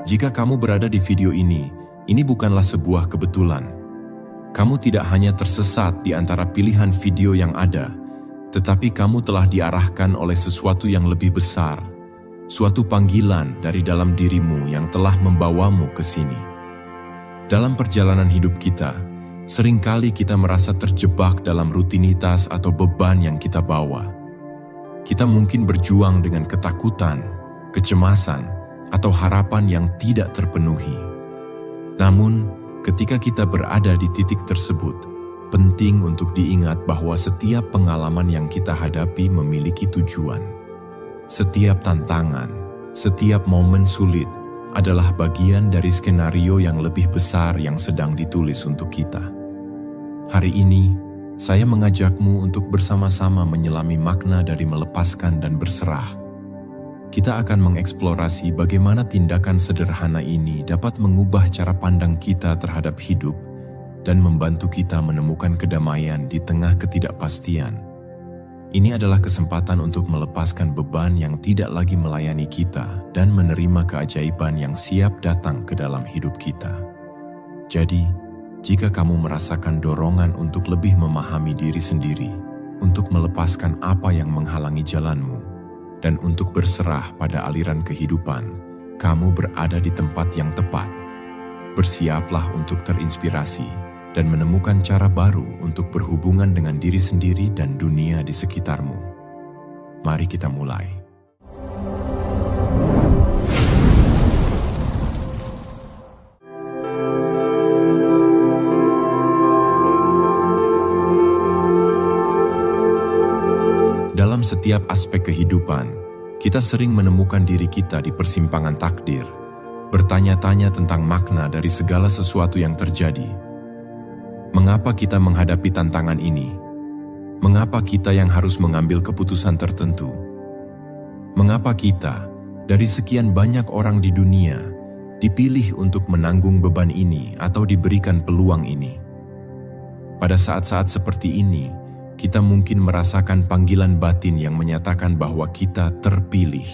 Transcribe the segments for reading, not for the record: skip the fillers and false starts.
Jika kamu berada di video ini bukanlah sebuah kebetulan. Kamu tidak hanya tersesat di antara pilihan video yang ada, tetapi kamu telah diarahkan oleh sesuatu yang lebih besar, suatu panggilan dari dalam dirimu yang telah membawamu ke sini. Dalam perjalanan hidup kita, seringkali kita merasa terjebak dalam rutinitas atau beban yang kita bawa. Kita mungkin berjuang dengan ketakutan, kecemasan, atau harapan yang tidak terpenuhi. Namun, ketika kita berada di titik tersebut, penting untuk diingat bahwa setiap pengalaman yang kita hadapi memiliki tujuan. Setiap tantangan, setiap momen sulit adalah bagian dari skenario yang lebih besar yang sedang ditulis untuk kita. Hari ini, saya mengajakmu untuk bersama-sama menyelami makna dari melepaskan dan berserah. Kita akan mengeksplorasi bagaimana tindakan sederhana ini dapat mengubah cara pandang kita terhadap hidup dan membantu kita menemukan kedamaian di tengah ketidakpastian. Ini adalah kesempatan untuk melepaskan beban yang tidak lagi melayani kita dan menerima keajaiban yang siap datang ke dalam hidup kita. Jadi, jika kamu merasakan dorongan untuk lebih memahami diri sendiri, untuk melepaskan apa yang menghalangi jalanmu, dan untuk berserah pada aliran kehidupan, kamu berada di tempat yang tepat. Bersiaplah untuk terinspirasi dan menemukan cara baru untuk berhubungan dengan diri sendiri dan dunia di sekitarmu. Mari kita mulai. Dalam setiap aspek kehidupan, kita sering menemukan diri kita di persimpangan takdir, bertanya-tanya tentang makna dari segala sesuatu yang terjadi. Mengapa kita menghadapi tantangan ini? Mengapa kita yang harus mengambil keputusan tertentu? Mengapa kita, dari sekian banyak orang di dunia, dipilih untuk menanggung beban ini atau diberikan peluang ini? Pada saat-saat seperti ini, kita mungkin merasakan panggilan batin yang menyatakan bahwa kita terpilih.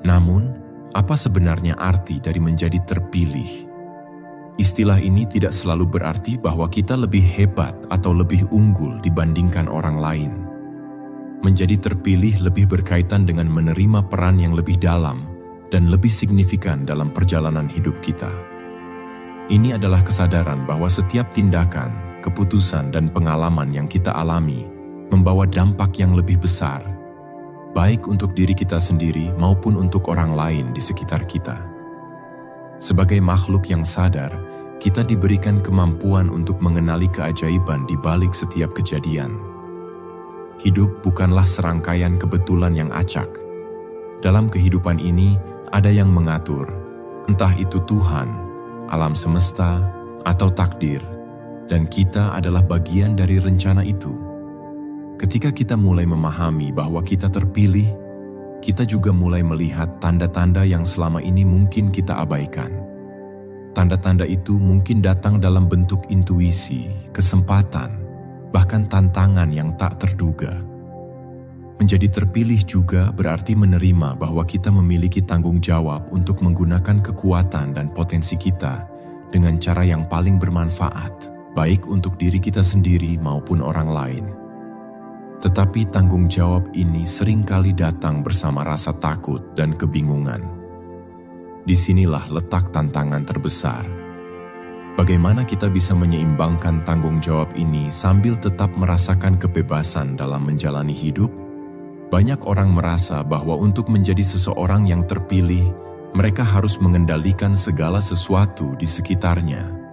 Namun, apa sebenarnya arti dari menjadi terpilih? Istilah ini tidak selalu berarti bahwa kita lebih hebat atau lebih unggul dibandingkan orang lain. Menjadi terpilih lebih berkaitan dengan menerima peran yang lebih dalam dan lebih signifikan dalam perjalanan hidup kita. Ini adalah kesadaran bahwa setiap tindakan, keputusan, dan pengalaman yang kita alami membawa dampak yang lebih besar, baik untuk diri kita sendiri maupun untuk orang lain di sekitar kita. Sebagai makhluk yang sadar, kita diberikan kemampuan untuk mengenali keajaiban di balik setiap kejadian. Hidup bukanlah serangkaian kebetulan yang acak. Dalam kehidupan ini, ada yang mengatur, entah itu Tuhan, alam semesta, atau takdir, dan kita adalah bagian dari rencana itu. Ketika kita mulai memahami bahwa kita terpilih, kita juga mulai melihat tanda-tanda yang selama ini mungkin kita abaikan. Tanda-tanda itu mungkin datang dalam bentuk intuisi, kesempatan, bahkan tantangan yang tak terduga. Menjadi terpilih juga berarti menerima bahwa kita memiliki tanggung jawab untuk menggunakan kekuatan dan potensi kita dengan cara yang paling bermanfaat, baik untuk diri kita sendiri maupun orang lain. Tetapi tanggung jawab ini seringkali datang bersama rasa takut dan kebingungan. Disinilah letak tantangan terbesar. Bagaimana kita bisa menyeimbangkan tanggung jawab ini sambil tetap merasakan kebebasan dalam menjalani hidup? Banyak orang merasa bahwa untuk menjadi seseorang yang terpilih, mereka harus mengendalikan segala sesuatu di sekitarnya.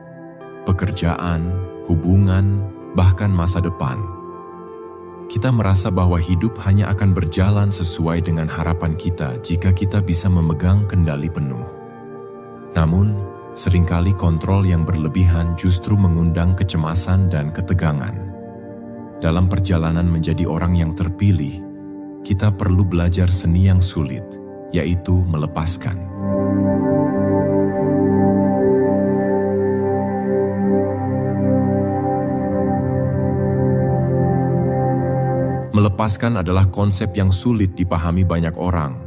Pekerjaan, hubungan, bahkan masa depan. Kita merasa bahwa hidup hanya akan berjalan sesuai dengan harapan kita jika kita bisa memegang kendali penuh. Namun, seringkali kontrol yang berlebihan justru mengundang kecemasan dan ketegangan. Dalam perjalanan menjadi orang yang terpilih, kita perlu belajar seni yang sulit, yaitu melepaskan. Melepaskan adalah konsep yang sulit dipahami banyak orang.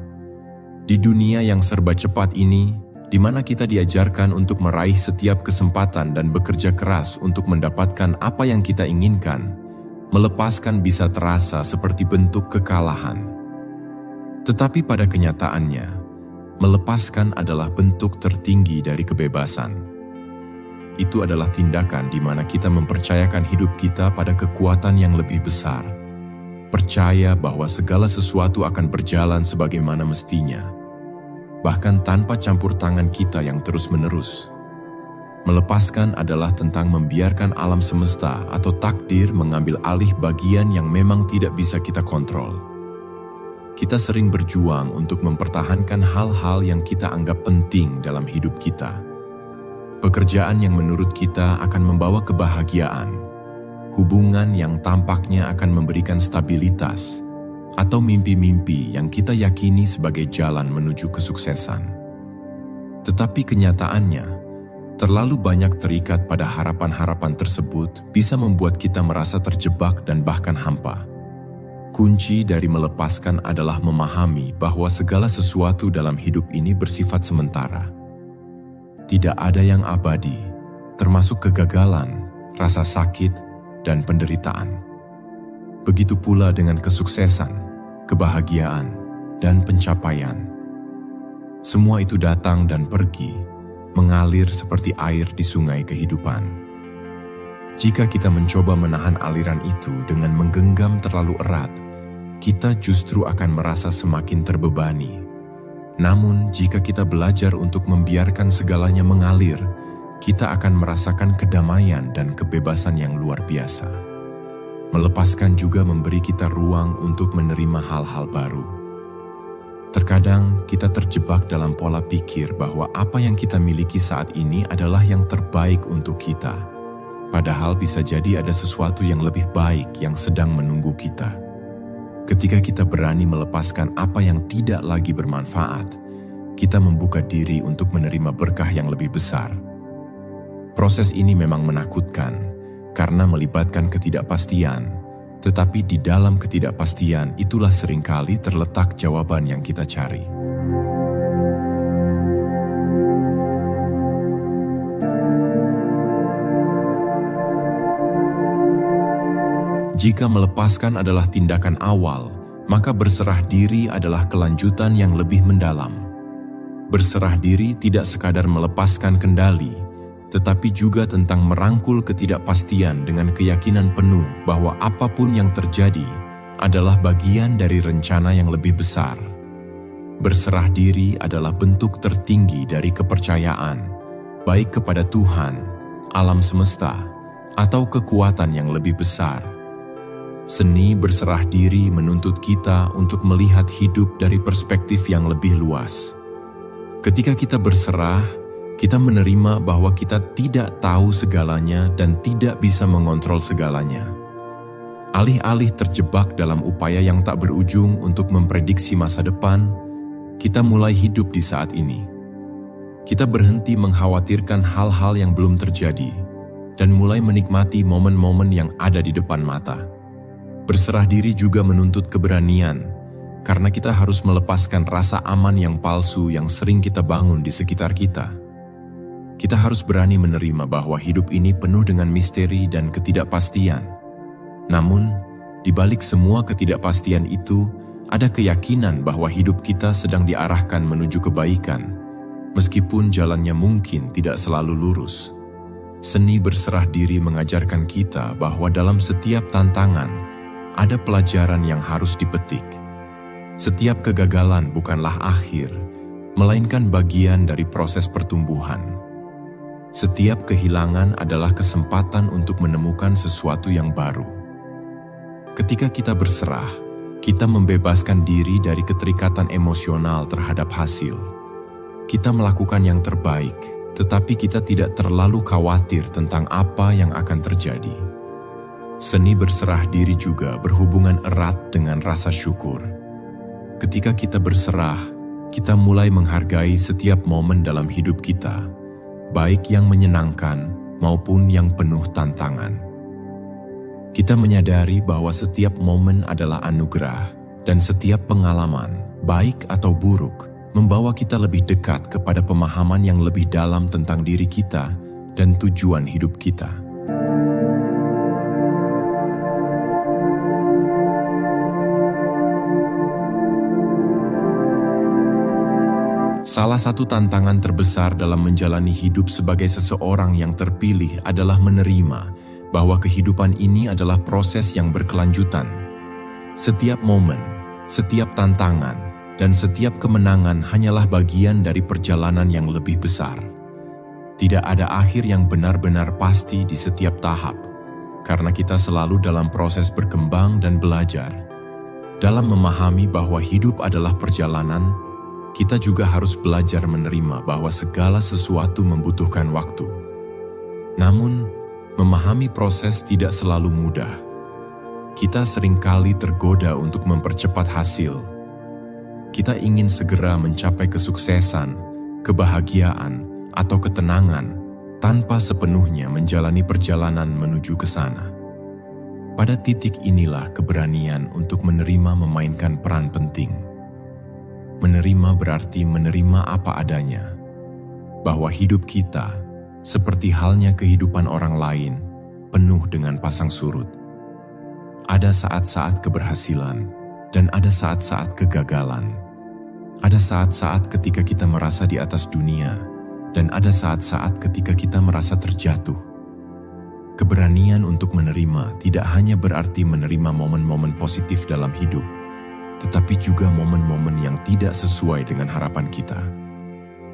Di dunia yang serba cepat ini, di mana kita diajarkan untuk meraih setiap kesempatan dan bekerja keras untuk mendapatkan apa yang kita inginkan, melepaskan bisa terasa seperti bentuk kekalahan. Tetapi pada kenyataannya, melepaskan adalah bentuk tertinggi dari kebebasan. Itu adalah tindakan di mana kita mempercayakan hidup kita pada kekuatan yang lebih besar. Percaya bahwa segala sesuatu akan berjalan sebagaimana mestinya, bahkan tanpa campur tangan kita yang terus-menerus. Melepaskan adalah tentang membiarkan alam semesta atau takdir mengambil alih bagian yang memang tidak bisa kita kontrol. Kita sering berjuang untuk mempertahankan hal-hal yang kita anggap penting dalam hidup kita. Pekerjaan yang menurut kita akan membawa kebahagiaan, hubungan yang tampaknya akan memberikan stabilitas, atau mimpi-mimpi yang kita yakini sebagai jalan menuju kesuksesan. Tetapi kenyataannya, terlalu banyak terikat pada harapan-harapan tersebut bisa membuat kita merasa terjebak dan bahkan hampa. Kunci dari melepaskan adalah memahami bahwa segala sesuatu dalam hidup ini bersifat sementara. Tidak ada yang abadi, termasuk kegagalan, rasa sakit, dan penderitaan. Begitu pula dengan kesuksesan, kebahagiaan, dan pencapaian. Semua itu datang dan pergi, mengalir seperti air di sungai kehidupan. Jika kita mencoba menahan aliran itu dengan menggenggam terlalu erat, kita justru akan merasa semakin terbebani. Namun, jika kita belajar untuk membiarkan segalanya mengalir, kita akan merasakan kedamaian dan kebebasan yang luar biasa. Melepaskan juga memberi kita ruang untuk menerima hal-hal baru. Terkadang kita terjebak dalam pola pikir bahwa apa yang kita miliki saat ini adalah yang terbaik untuk kita. Padahal bisa jadi ada sesuatu yang lebih baik yang sedang menunggu kita. Ketika kita berani melepaskan apa yang tidak lagi bermanfaat, kita membuka diri untuk menerima berkah yang lebih besar. Proses ini memang menakutkan karena melibatkan ketidakpastian, tetapi di dalam ketidakpastian itulah seringkali terletak jawaban yang kita cari. Jika melepaskan adalah tindakan awal, maka berserah diri adalah kelanjutan yang lebih mendalam. Berserah diri tidak sekadar melepaskan kendali, tetapi juga tentang merangkul ketidakpastian dengan keyakinan penuh bahwa apapun yang terjadi adalah bagian dari rencana yang lebih besar. Berserah diri adalah bentuk tertinggi dari kepercayaan, baik kepada Tuhan, alam semesta, atau kekuatan yang lebih besar. Seni berserah diri menuntut kita untuk melihat hidup dari perspektif yang lebih luas. Ketika kita berserah, kita menerima bahwa kita tidak tahu segalanya dan tidak bisa mengontrol segalanya. Alih-alih terjebak dalam upaya yang tak berujung untuk memprediksi masa depan, kita mulai hidup di saat ini. Kita berhenti mengkhawatirkan hal-hal yang belum terjadi dan mulai menikmati momen-momen yang ada di depan mata. Berserah diri juga menuntut keberanian, karena kita harus melepaskan rasa aman yang palsu yang sering kita bangun di sekitar kita. Kita harus berani menerima bahwa hidup ini penuh dengan misteri dan ketidakpastian. Namun, di balik semua ketidakpastian itu, ada keyakinan bahwa hidup kita sedang diarahkan menuju kebaikan, meskipun jalannya mungkin tidak selalu lurus. Seni berserah diri mengajarkan kita bahwa dalam setiap tantangan, ada pelajaran yang harus dipetik. Setiap kegagalan bukanlah akhir, melainkan bagian dari proses pertumbuhan. Setiap kehilangan adalah kesempatan untuk menemukan sesuatu yang baru. Ketika kita berserah, kita membebaskan diri dari keterikatan emosional terhadap hasil. Kita melakukan yang terbaik, tetapi kita tidak terlalu khawatir tentang apa yang akan terjadi. Seni berserah diri juga berhubungan erat dengan rasa syukur. Ketika kita berserah, kita mulai menghargai setiap momen dalam hidup kita, baik yang menyenangkan maupun yang penuh tantangan. Kita menyadari bahwa setiap momen adalah anugerah, dan setiap pengalaman, baik atau buruk, membawa kita lebih dekat kepada pemahaman yang lebih dalam tentang diri kita dan tujuan hidup kita. Salah satu tantangan terbesar dalam menjalani hidup sebagai seseorang yang terpilih adalah menerima bahwa kehidupan ini adalah proses yang berkelanjutan. Setiap momen, setiap tantangan, dan setiap kemenangan hanyalah bagian dari perjalanan yang lebih besar. Tidak ada akhir yang benar-benar pasti di setiap tahap, karena kita selalu dalam proses berkembang dan belajar. Dalam memahami bahwa hidup adalah perjalanan, kita juga harus belajar menerima bahwa segala sesuatu membutuhkan waktu. Namun, memahami proses tidak selalu mudah. Kita seringkali tergoda untuk mempercepat hasil. Kita ingin segera mencapai kesuksesan, kebahagiaan, atau ketenangan tanpa sepenuhnya menjalani perjalanan menuju ke sana. Pada titik inilah keberanian untuk menerima memainkan peran penting. Menerima berarti menerima apa adanya, bahwa hidup kita, seperti halnya kehidupan orang lain, penuh dengan pasang surut. Ada saat-saat keberhasilan, dan ada saat-saat kegagalan. Ada saat-saat ketika kita merasa di atas dunia, dan ada saat-saat ketika kita merasa terjatuh. Keberanian untuk menerima tidak hanya berarti menerima momen-momen positif dalam hidup, tetapi juga momen-momen yang tidak sesuai dengan harapan kita.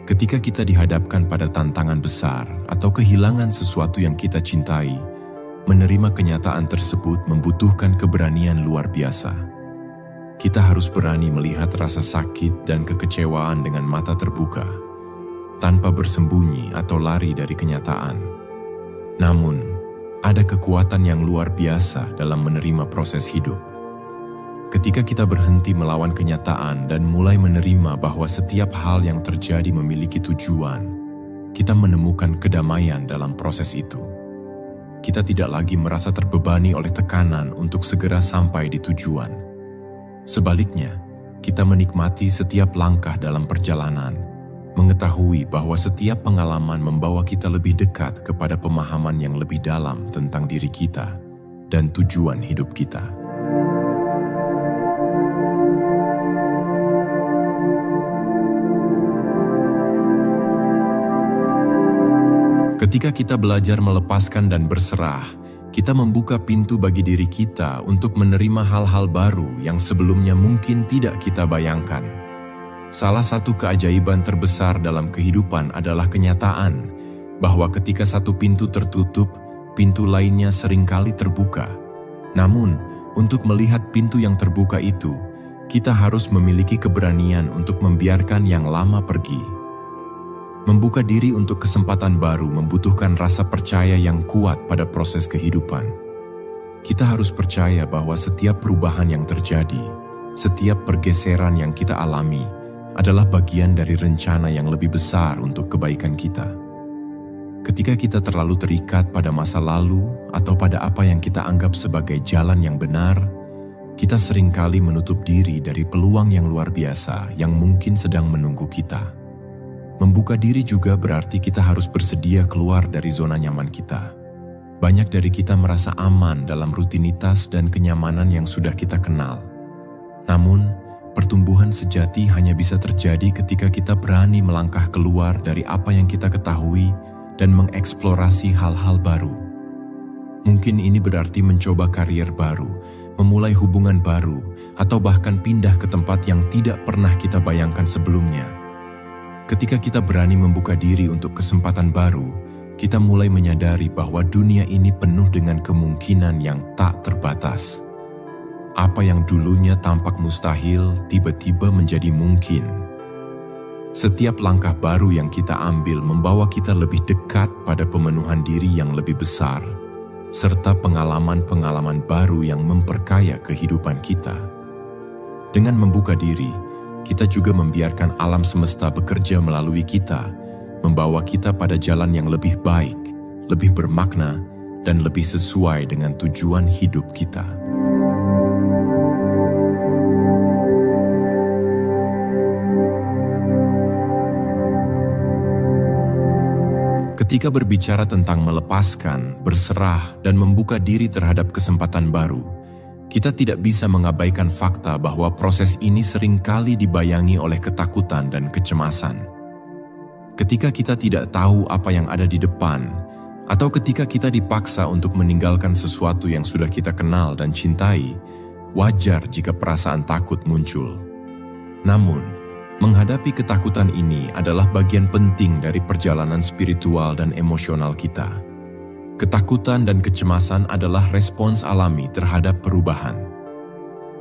Ketika kita dihadapkan pada tantangan besar atau kehilangan sesuatu yang kita cintai, menerima kenyataan tersebut membutuhkan keberanian luar biasa. Kita harus berani melihat rasa sakit dan kekecewaan dengan mata terbuka, tanpa bersembunyi atau lari dari kenyataan. Namun, ada kekuatan yang luar biasa dalam menerima proses hidup. Ketika kita berhenti melawan kenyataan dan mulai menerima bahwa setiap hal yang terjadi memiliki tujuan, kita menemukan kedamaian dalam proses itu. Kita tidak lagi merasa terbebani oleh tekanan untuk segera sampai di tujuan. Sebaliknya, kita menikmati setiap langkah dalam perjalanan, mengetahui bahwa setiap pengalaman membawa kita lebih dekat kepada pemahaman yang lebih dalam tentang diri kita dan tujuan hidup kita. Ketika kita belajar melepaskan dan berserah, kita membuka pintu bagi diri kita untuk menerima hal-hal baru yang sebelumnya mungkin tidak kita bayangkan. Salah satu keajaiban terbesar dalam kehidupan adalah kenyataan bahwa ketika satu pintu tertutup, pintu lainnya seringkali terbuka. Namun, untuk melihat pintu yang terbuka itu, kita harus memiliki keberanian untuk membiarkan yang lama pergi. Membuka diri untuk kesempatan baru membutuhkan rasa percaya yang kuat pada proses kehidupan. Kita harus percaya bahwa setiap perubahan yang terjadi, setiap pergeseran yang kita alami, adalah bagian dari rencana yang lebih besar untuk kebaikan kita. Ketika kita terlalu terikat pada masa lalu atau pada apa yang kita anggap sebagai jalan yang benar, kita seringkali menutup diri dari peluang yang luar biasa yang mungkin sedang menunggu kita. Membuka diri juga berarti kita harus bersedia keluar dari zona nyaman kita. Banyak dari kita merasa aman dalam rutinitas dan kenyamanan yang sudah kita kenal. Namun, pertumbuhan sejati hanya bisa terjadi ketika kita berani melangkah keluar dari apa yang kita ketahui dan mengeksplorasi hal-hal baru. Mungkin ini berarti mencoba karier baru, memulai hubungan baru, atau bahkan pindah ke tempat yang tidak pernah kita bayangkan sebelumnya. Ketika kita berani membuka diri untuk kesempatan baru, kita mulai menyadari bahwa dunia ini penuh dengan kemungkinan yang tak terbatas. Apa yang dulunya tampak mustahil tiba-tiba menjadi mungkin. Setiap langkah baru yang kita ambil membawa kita lebih dekat pada pemenuhan diri yang lebih besar, serta pengalaman-pengalaman baru yang memperkaya kehidupan kita. Dengan membuka diri, kita juga membiarkan alam semesta bekerja melalui kita, membawa kita pada jalan yang lebih baik, lebih bermakna, dan lebih sesuai dengan tujuan hidup kita. Ketika berbicara tentang melepaskan, berserah, dan membuka diri terhadap kesempatan baru, kita tidak bisa mengabaikan fakta bahwa proses ini seringkali dibayangi oleh ketakutan dan kecemasan. Ketika kita tidak tahu apa yang ada di depan, atau ketika kita dipaksa untuk meninggalkan sesuatu yang sudah kita kenal dan cintai, wajar jika perasaan takut muncul. Namun, menghadapi ketakutan ini adalah bagian penting dari perjalanan spiritual dan emosional kita. Ketakutan dan kecemasan adalah respons alami terhadap perubahan.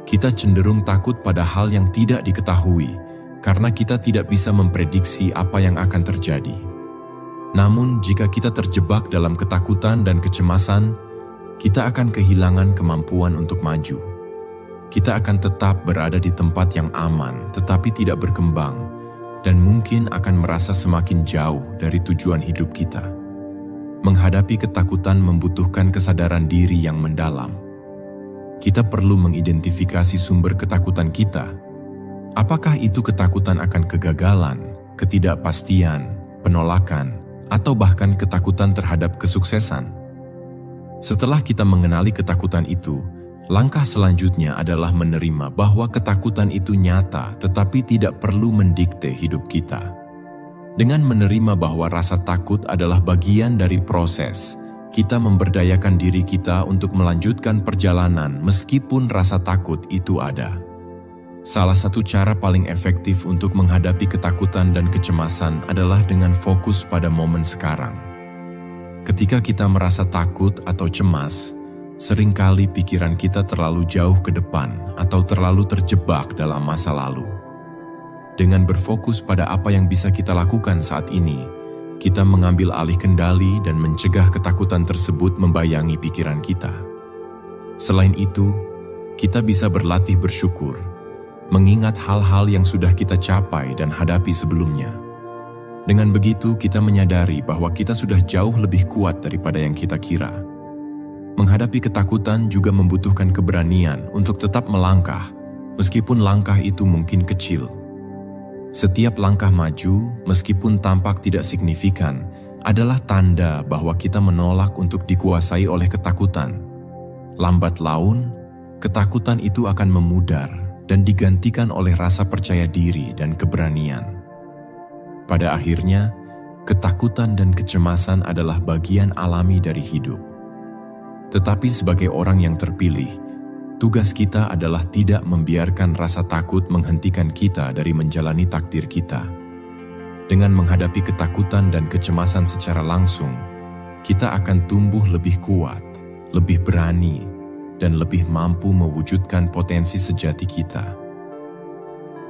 Kita cenderung takut pada hal yang tidak diketahui, karena kita tidak bisa memprediksi apa yang akan terjadi. Namun, jika kita terjebak dalam ketakutan dan kecemasan, kita akan kehilangan kemampuan untuk maju. Kita akan tetap berada di tempat yang aman, tetapi tidak berkembang, dan mungkin akan merasa semakin jauh dari tujuan hidup kita. Menghadapi ketakutan membutuhkan kesadaran diri yang mendalam. Kita perlu mengidentifikasi sumber ketakutan kita. Apakah itu ketakutan akan kegagalan, ketidakpastian, penolakan, atau bahkan ketakutan terhadap kesuksesan? Setelah kita mengenali ketakutan itu, langkah selanjutnya adalah menerima bahwa ketakutan itu nyata tetapi tidak perlu mendikte hidup kita. Dengan menerima bahwa rasa takut adalah bagian dari proses, kita memberdayakan diri kita untuk melanjutkan perjalanan meskipun rasa takut itu ada. Salah satu cara paling efektif untuk menghadapi ketakutan dan kecemasan adalah dengan fokus pada momen sekarang. Ketika kita merasa takut atau cemas, seringkali pikiran kita terlalu jauh ke depan atau terlalu terjebak dalam masa lalu. Dengan berfokus pada apa yang bisa kita lakukan saat ini, kita mengambil alih kendali dan mencegah ketakutan tersebut membayangi pikiran kita. Selain itu, kita bisa berlatih bersyukur, mengingat hal-hal yang sudah kita capai dan hadapi sebelumnya. Dengan begitu, kita menyadari bahwa kita sudah jauh lebih kuat daripada yang kita kira. Menghadapi ketakutan juga membutuhkan keberanian untuk tetap melangkah, meskipun langkah itu mungkin kecil. Setiap langkah maju, meskipun tampak tidak signifikan, adalah tanda bahwa kita menolak untuk dikuasai oleh ketakutan. Lambat laun, ketakutan itu akan memudar dan digantikan oleh rasa percaya diri dan keberanian. Pada akhirnya, ketakutan dan kecemasan adalah bagian alami dari hidup. Tetapi sebagai orang yang terpilih, tugas kita adalah tidak membiarkan rasa takut menghentikan kita dari menjalani takdir kita. Dengan menghadapi ketakutan dan kecemasan secara langsung, kita akan tumbuh lebih kuat, lebih berani, dan lebih mampu mewujudkan potensi sejati kita.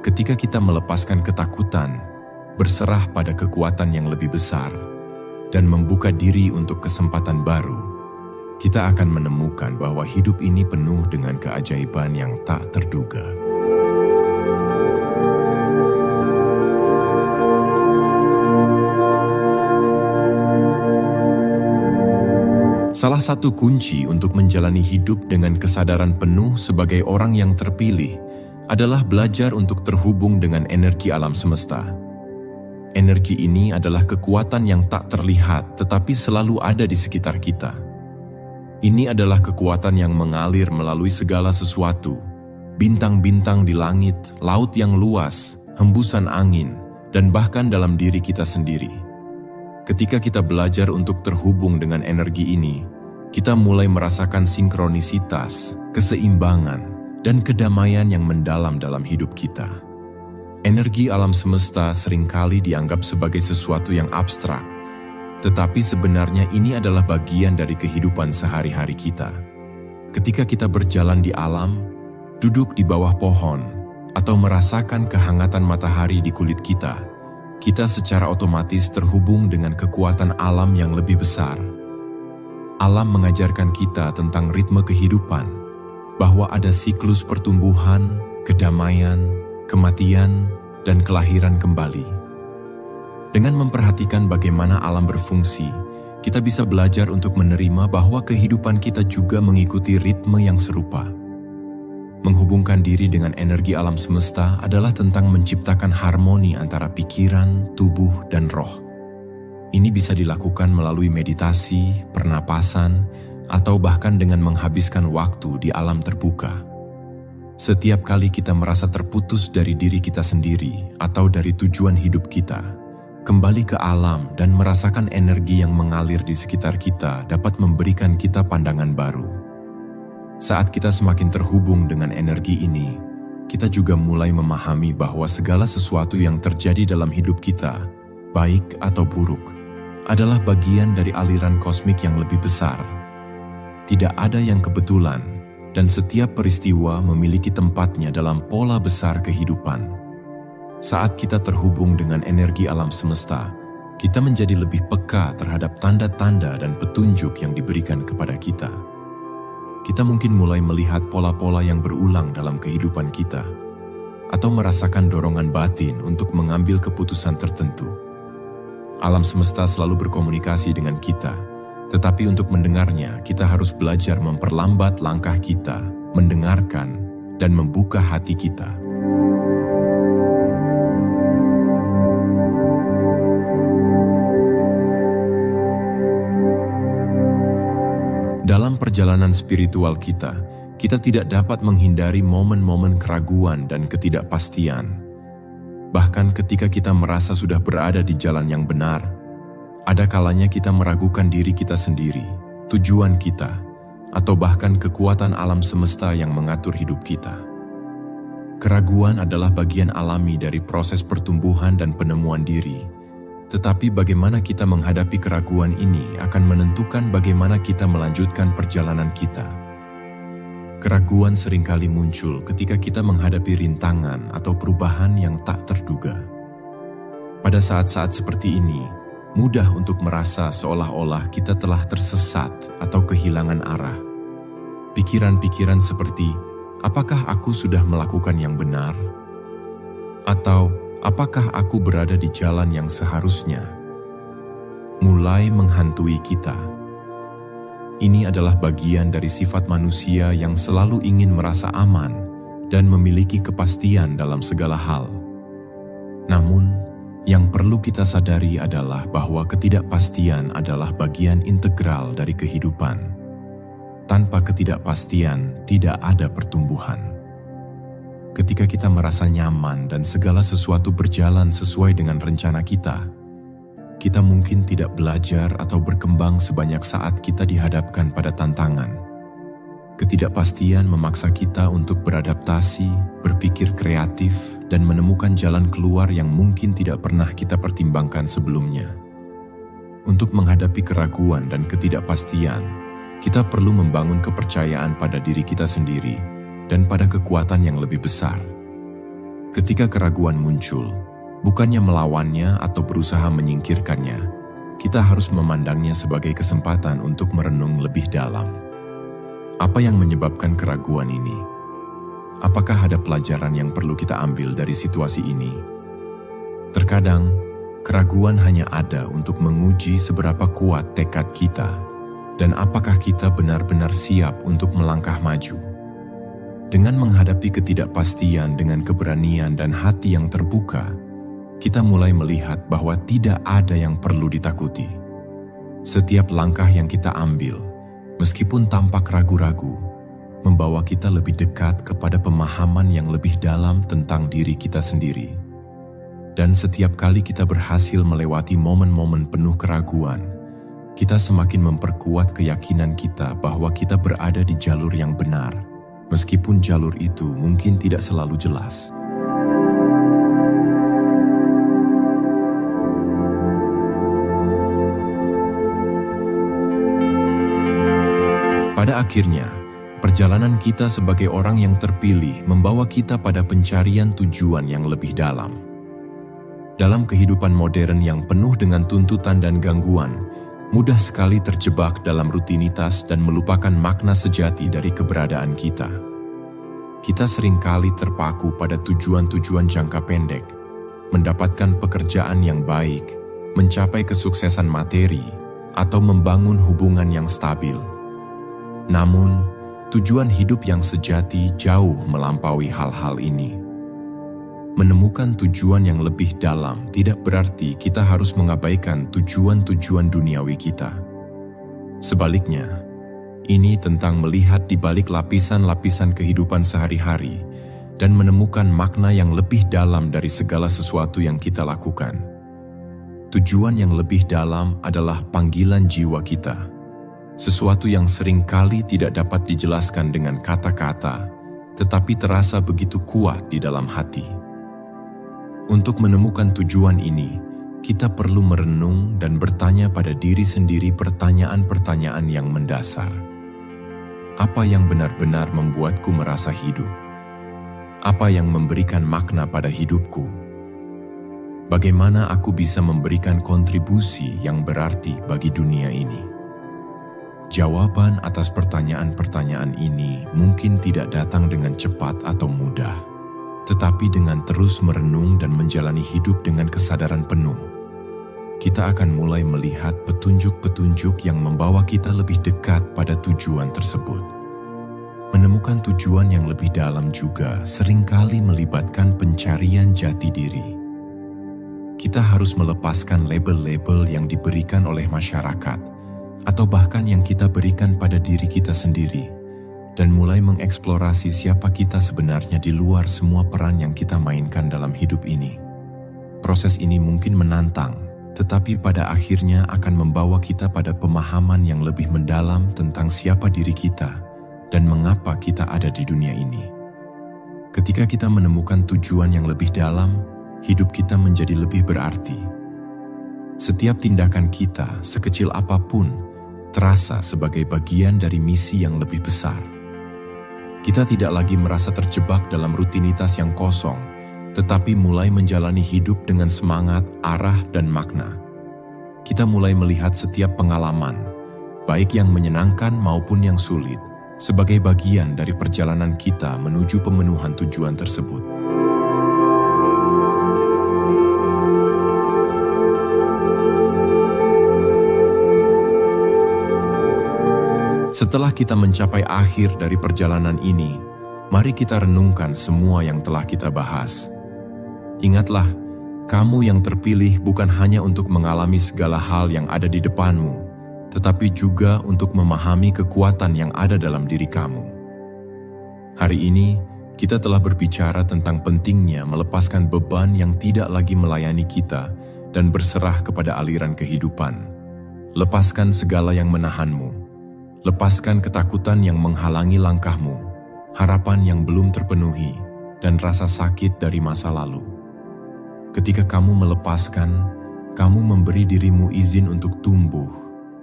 Ketika kita melepaskan ketakutan, berserah pada kekuatan yang lebih besar, dan membuka diri untuk kesempatan baru, kita akan menemukan bahwa hidup ini penuh dengan keajaiban yang tak terduga. Salah satu kunci untuk menjalani hidup dengan kesadaran penuh sebagai orang yang terpilih adalah belajar untuk terhubung dengan energi alam semesta. Energi ini adalah kekuatan yang tak terlihat tetapi selalu ada di sekitar kita. Ini adalah kekuatan yang mengalir melalui segala sesuatu, bintang-bintang di langit, laut yang luas, hembusan angin, dan bahkan dalam diri kita sendiri. Ketika kita belajar untuk terhubung dengan energi ini, kita mulai merasakan sinkronisitas, keseimbangan, dan kedamaian yang mendalam dalam hidup kita. Energi alam semesta seringkali dianggap sebagai sesuatu yang abstrak, tetapi sebenarnya ini adalah bagian dari kehidupan sehari-hari kita. Ketika kita berjalan di alam, duduk di bawah pohon, atau merasakan kehangatan matahari di kulit kita, kita secara otomatis terhubung dengan kekuatan alam yang lebih besar. Alam mengajarkan kita tentang ritme kehidupan, bahwa ada siklus pertumbuhan, kedamaian, kematian, dan kelahiran kembali. Dengan memperhatikan bagaimana alam berfungsi, kita bisa belajar untuk menerima bahwa kehidupan kita juga mengikuti ritme yang serupa. Menghubungkan diri dengan energi alam semesta adalah tentang menciptakan harmoni antara pikiran, tubuh, dan roh. Ini bisa dilakukan melalui meditasi, pernapasan, atau bahkan dengan menghabiskan waktu di alam terbuka. Setiap kali kita merasa terputus dari diri kita sendiri atau dari tujuan hidup kita, kembali ke alam dan merasakan energi yang mengalir di sekitar kita dapat memberikan kita pandangan baru. Saat kita semakin terhubung dengan energi ini, kita juga mulai memahami bahwa segala sesuatu yang terjadi dalam hidup kita, baik atau buruk, adalah bagian dari aliran kosmik yang lebih besar. Tidak ada yang kebetulan, dan setiap peristiwa memiliki tempatnya dalam pola besar kehidupan. Saat kita terhubung dengan energi alam semesta, kita menjadi lebih peka terhadap tanda-tanda dan petunjuk yang diberikan kepada kita. Kita mungkin mulai melihat pola-pola yang berulang dalam kehidupan kita, atau merasakan dorongan batin untuk mengambil keputusan tertentu. Alam semesta selalu berkomunikasi dengan kita, tetapi untuk mendengarnya kita harus belajar memperlambat langkah kita, mendengarkan, dan membuka hati kita. Dalam perjalanan spiritual kita tidak dapat menghindari momen-momen keraguan dan ketidakpastian. Bahkan ketika kita merasa sudah berada di jalan yang benar, ada kalanya kita meragukan diri kita sendiri, tujuan kita, atau bahkan kekuatan alam semesta yang mengatur hidup kita. Keraguan adalah bagian alami dari proses pertumbuhan dan penemuan diri. Tetapi bagaimana kita menghadapi keraguan ini akan menentukan bagaimana kita melanjutkan perjalanan kita. Keraguan seringkali muncul ketika kita menghadapi rintangan atau perubahan yang tak terduga. Pada saat-saat seperti ini, mudah untuk merasa seolah-olah kita telah tersesat atau kehilangan arah. Pikiran-pikiran seperti, apakah aku sudah melakukan yang benar? Atau, apakah aku berada di jalan yang seharusnya? Mulai menghantui kita. Ini adalah bagian dari sifat manusia yang selalu ingin merasa aman dan memiliki kepastian dalam segala hal. Namun, yang perlu kita sadari adalah bahwa ketidakpastian adalah bagian integral dari kehidupan. Tanpa ketidakpastian, tidak ada pertumbuhan. Ketika kita merasa nyaman dan segala sesuatu berjalan sesuai dengan rencana kita mungkin tidak belajar atau berkembang sebanyak saat kita dihadapkan pada tantangan. Ketidakpastian memaksa kita untuk beradaptasi, berpikir kreatif, dan menemukan jalan keluar yang mungkin tidak pernah kita pertimbangkan sebelumnya. Untuk menghadapi keraguan dan ketidakpastian, kita perlu membangun kepercayaan pada diri kita sendiri dan pada kekuatan yang lebih besar. Ketika keraguan muncul, bukannya melawannya atau berusaha menyingkirkannya, kita harus memandangnya sebagai kesempatan untuk merenung lebih dalam. Apa yang menyebabkan keraguan ini? Apakah ada pelajaran yang perlu kita ambil dari situasi ini? Terkadang, keraguan hanya ada untuk menguji seberapa kuat tekad kita dan apakah kita benar-benar siap untuk melangkah maju. Dengan menghadapi ketidakpastian dengan keberanian dan hati yang terbuka, kita mulai melihat bahwa tidak ada yang perlu ditakuti. Setiap langkah yang kita ambil, meskipun tampak ragu-ragu, membawa kita lebih dekat kepada pemahaman yang lebih dalam tentang diri kita sendiri. Dan setiap kali kita berhasil melewati momen-momen penuh keraguan, kita semakin memperkuat keyakinan kita bahwa kita berada di jalur yang benar, meskipun jalur itu mungkin tidak selalu jelas. Pada akhirnya, perjalanan kita sebagai orang yang terpilih membawa kita pada pencarian tujuan yang lebih dalam. Dalam kehidupan modern yang penuh dengan tuntutan dan gangguan, mudah sekali terjebak dalam rutinitas dan melupakan makna sejati dari keberadaan kita. Kita seringkali terpaku pada tujuan-tujuan jangka pendek, mendapatkan pekerjaan yang baik, mencapai kesuksesan materi, atau membangun hubungan yang stabil. Namun, tujuan hidup yang sejati jauh melampaui hal-hal ini. Menemukan tujuan yang lebih dalam tidak berarti kita harus mengabaikan tujuan-tujuan duniawi kita. Sebaliknya, ini tentang melihat di balik lapisan-lapisan kehidupan sehari-hari dan menemukan makna yang lebih dalam dari segala sesuatu yang kita lakukan. Tujuan yang lebih dalam adalah panggilan jiwa kita, sesuatu yang seringkali tidak dapat dijelaskan dengan kata-kata, tetapi terasa begitu kuat di dalam hati. Untuk menemukan tujuan ini, kita perlu merenung dan bertanya pada diri sendiri pertanyaan-pertanyaan yang mendasar. Apa yang benar-benar membuatku merasa hidup? Apa yang memberikan makna pada hidupku? Bagaimana aku bisa memberikan kontribusi yang berarti bagi dunia ini? Jawaban atas pertanyaan-pertanyaan ini mungkin tidak datang dengan cepat atau mudah, tetapi dengan terus merenung dan menjalani hidup dengan kesadaran penuh, kita akan mulai melihat petunjuk-petunjuk yang membawa kita lebih dekat pada tujuan tersebut. Menemukan tujuan yang lebih dalam juga seringkali melibatkan pencarian jati diri. Kita harus melepaskan label-label yang diberikan oleh masyarakat, atau bahkan yang kita berikan pada diri kita sendiri, dan mulai mengeksplorasi siapa kita sebenarnya di luar semua peran yang kita mainkan dalam hidup ini. Proses ini mungkin menantang, tetapi pada akhirnya akan membawa kita pada pemahaman yang lebih mendalam tentang siapa diri kita dan mengapa kita ada di dunia ini. Ketika kita menemukan tujuan yang lebih dalam, hidup kita menjadi lebih berarti. Setiap tindakan kita, sekecil apapun, terasa sebagai bagian dari misi yang lebih besar. Kita tidak lagi merasa terjebak dalam rutinitas yang kosong, tetapi mulai menjalani hidup dengan semangat, arah, dan makna. Kita mulai melihat setiap pengalaman, baik yang menyenangkan maupun yang sulit, sebagai bagian dari perjalanan kita menuju pemenuhan tujuan tersebut. Setelah kita mencapai akhir dari perjalanan ini, mari kita renungkan semua yang telah kita bahas. Ingatlah, kamu yang terpilih bukan hanya untuk mengalami segala hal yang ada di depanmu, tetapi juga untuk memahami kekuatan yang ada dalam diri kamu. Hari ini, kita telah berbicara tentang pentingnya melepaskan beban yang tidak lagi melayani kita dan berserah kepada aliran kehidupan. Lepaskan segala yang menahanmu. Lepaskan ketakutan yang menghalangi langkahmu, harapan yang belum terpenuhi, dan rasa sakit dari masa lalu. Ketika kamu melepaskan, kamu memberi dirimu izin untuk tumbuh,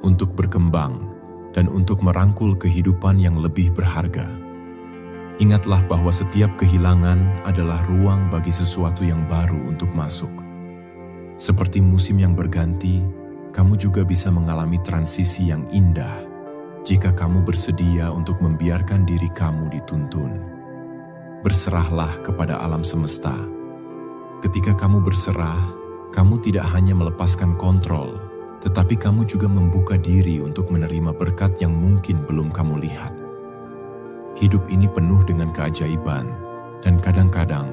untuk berkembang, dan untuk merangkul kehidupan yang lebih berharga. Ingatlah bahwa setiap kehilangan adalah ruang bagi sesuatu yang baru untuk masuk. Seperti musim yang berganti, kamu juga bisa mengalami transisi yang indah jika kamu bersedia untuk membiarkan diri kamu dituntun. Berserahlah kepada alam semesta. Ketika kamu berserah, kamu tidak hanya melepaskan kontrol, tetapi kamu juga membuka diri untuk menerima berkat yang mungkin belum kamu lihat. Hidup ini penuh dengan keajaiban, dan kadang-kadang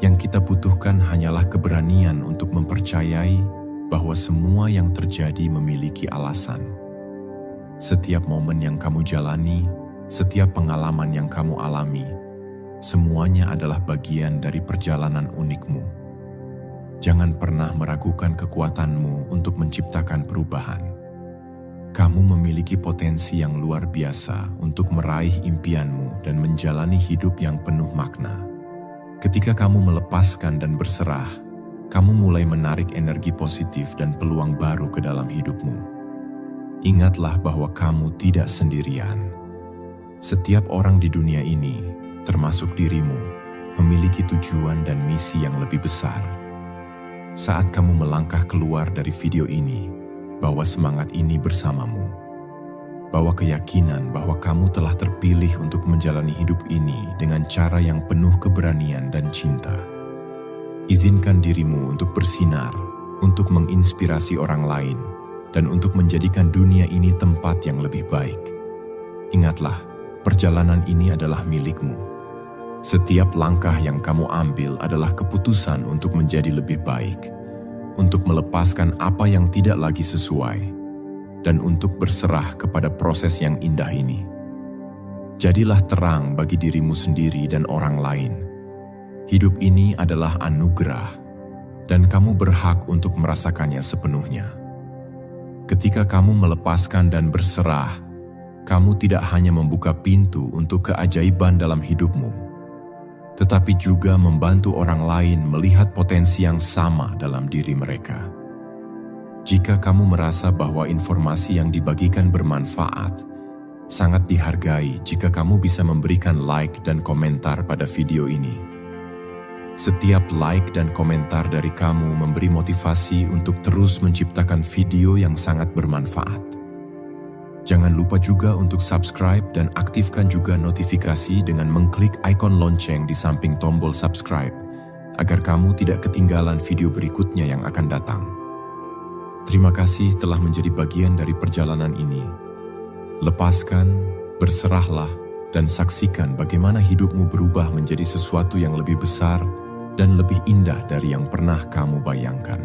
yang kita butuhkan hanyalah keberanian untuk mempercayai bahwa semua yang terjadi memiliki alasan. Setiap momen yang kamu jalani, setiap pengalaman yang kamu alami, semuanya adalah bagian dari perjalanan unikmu. Jangan pernah meragukan kekuatanmu untuk menciptakan perubahan. Kamu memiliki potensi yang luar biasa untuk meraih impianmu dan menjalani hidup yang penuh makna. Ketika kamu melepaskan dan berserah, kamu mulai menarik energi positif dan peluang baru ke dalam hidupmu. Ingatlah bahwa kamu tidak sendirian. Setiap orang di dunia ini, termasuk dirimu, memiliki tujuan dan misi yang lebih besar. Saat kamu melangkah keluar dari video ini, bawa semangat ini bersamamu. Bawa keyakinan bahwa kamu telah terpilih untuk menjalani hidup ini dengan cara yang penuh keberanian dan cinta. Izinkan dirimu untuk bersinar, untuk menginspirasi orang lain, dan untuk menjadikan dunia ini tempat yang lebih baik. Ingatlah, perjalanan ini adalah milikmu. Setiap langkah yang kamu ambil adalah keputusan untuk menjadi lebih baik, untuk melepaskan apa yang tidak lagi sesuai, dan untuk berserah kepada proses yang indah ini. Jadilah terang bagi dirimu sendiri dan orang lain. Hidup ini adalah anugerah, dan kamu berhak untuk merasakannya sepenuhnya. Ketika kamu melepaskan dan berserah, kamu tidak hanya membuka pintu untuk keajaiban dalam hidupmu, tetapi juga membantu orang lain melihat potensi yang sama dalam diri mereka. Jika kamu merasa bahwa informasi yang dibagikan bermanfaat, sangat dihargai jika kamu bisa memberikan like dan komentar pada video ini. Setiap like dan komentar dari kamu memberi motivasi untuk terus menciptakan video yang sangat bermanfaat. Jangan lupa juga untuk subscribe dan aktifkan juga notifikasi dengan mengklik ikon lonceng di samping tombol subscribe, agar kamu tidak ketinggalan video berikutnya yang akan datang. Terima kasih telah menjadi bagian dari perjalanan ini. Lepaskan, berserahlah, dan saksikan bagaimana hidupmu berubah menjadi sesuatu yang lebih besar dan lebih indah dari yang pernah kamu bayangkan.